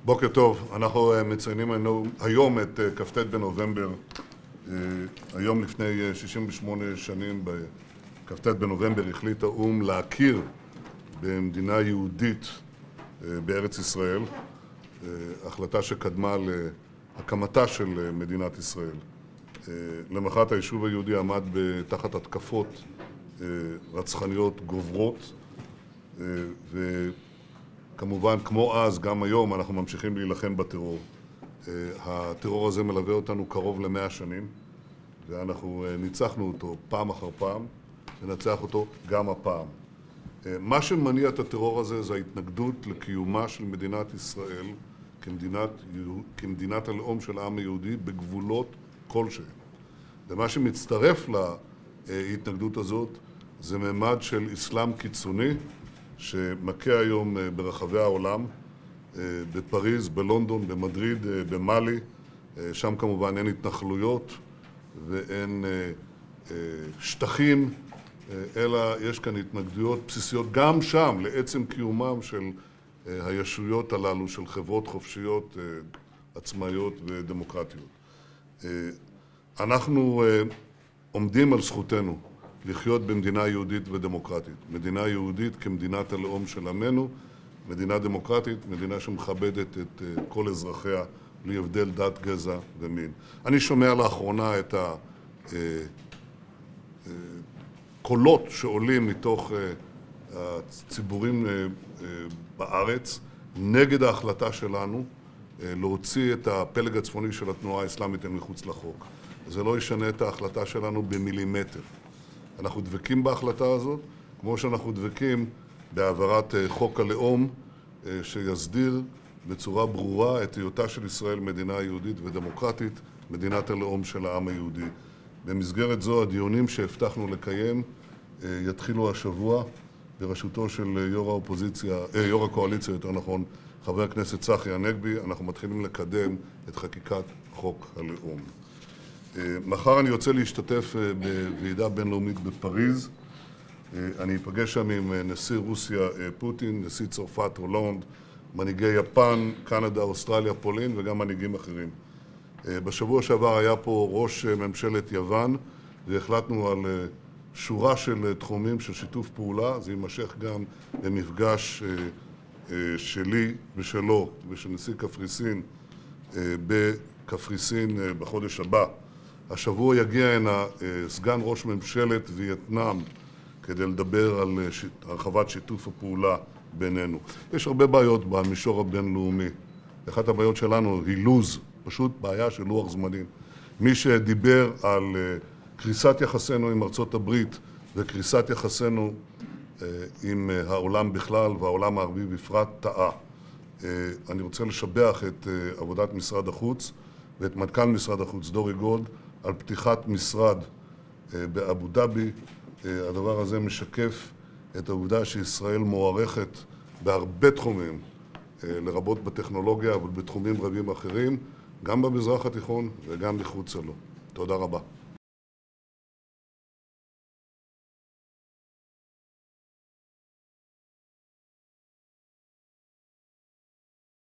בוקר טוב, אנחנו מציינים היום את כ"ט בנובמבר, היום לפני 68 שנים, בכ"ט בנובמבר החליט האו"ם להכיר במדינה יהודית בארץ ישראל, החלטה שקדמה להקמתה של מדינת ישראל. למחרת היישוב היהודי עמד תחת התקפות רצחניות גוברות, וכמובן, כמו אז, גם היום אנחנו ממשיכים להילחם בטרור. הטרור הזה מלווה אותנו קרוב ל100 שנים, ואנחנו ניצחנו אותו פעם אחר פעם, ונצח אותו גם הפעם. מה שמניע את הטרור הזה זה ההתנגדות לקיומה של מדינת ישראל כמדינת הלאום של העם היהודי בגבולות כלשהם. ומה שמצטרף להתנגדות הזאת זה ממד של אסלאם קיצוני שמכה היום ברחבי העולם, בפריז, בלונדון, במדריד, במאלי. שם כמובן אין התנחלויות ואין שטחים, אלא יש כאן התנגדויות בסיסיות גם שם לעצם קיומם של הישויות הללו של חברות חופשיות, עצמאיות ודמוקרטיות. אנחנו עומדים על זכותנו לחיות במדינה יהודית ודמוקרטית. מדינה יהודית כמדינת הלאום של עמנו, מדינה דמוקרטית, מדינה שמכבדת את כל אזרחיה בלי הבדל דת, גזע ומין. אני שומע לאחרונה את הקולות שעולים מתוך הציבורים בארץ נגד ההחלטה שלנו להוציא את הפלג הצפוני של התנועה האסלאמית אל מחוץ לחוק. זה לא ישנה את ההחלטה שלנו במילימטר. אנחנו דבקים בהחלטה הזאת, כמו שאנחנו דבקים בהעברת חוק הלאום שיסדיר בצורה ברורה את היותה של ישראל מדינה יהודית ודמוקרטית, מדינת הלאום של העם היהודי. במסגרת זו הדיונים שהבטחנו לקיים יתחילו השבוע בראשותו של יו"ר הקואליציה, יותר נכון, חבר הכנסת צחי הנגבי. אנחנו מתחילים לקדם את חקיקת חוק הלאום. מחר אני רוצה להשתתף בוועידה בינלאומית בפריז. אני אפגש שם עם נשיא רוסיה פוטין, נשיא צרפת הולנד, מנהיגי יפן, קנדה, אוסטרליה, פולין וגם מנהיגים אחרים. בשבוע שעבר היה פה ראש ממשלת יוון, והחלטנו על שורה של תחומים של שיתוף פעולה. זה יימשך גם במפגש שלי ושלו ושל נשיא קפריסין בקפריסין בחודש הבא. השבוע יגיע הנה סגן ראש ממשלת וייטנאם כדי לדבר על הרחבת שיתוף הפעולה בינינו. יש הרבה בעיות במישור הבינלאומי. אחת הבעיות שלנו היא לוז, פשוט בעיה של לוח זמנים. מי שדיבר על קריסת יחסינו עם ארצות הברית וקריסת יחסינו עם העולם בכלל והעולם הערבי בפרט טעה. אני רוצה לשבח את עבודת משרד החוץ ואת מנכ"ל משרד החוץ דורי גולד על פתיחת משרד באבו דאבי. הדבר הזה משקף את העובדה שישראל מוערכת בהרבה תחומים, לרבות בטכנולוגיה אבל בתחומים רבים אחרים, גם במזרח התיכון וגם מחוצה לו. תודה רבה.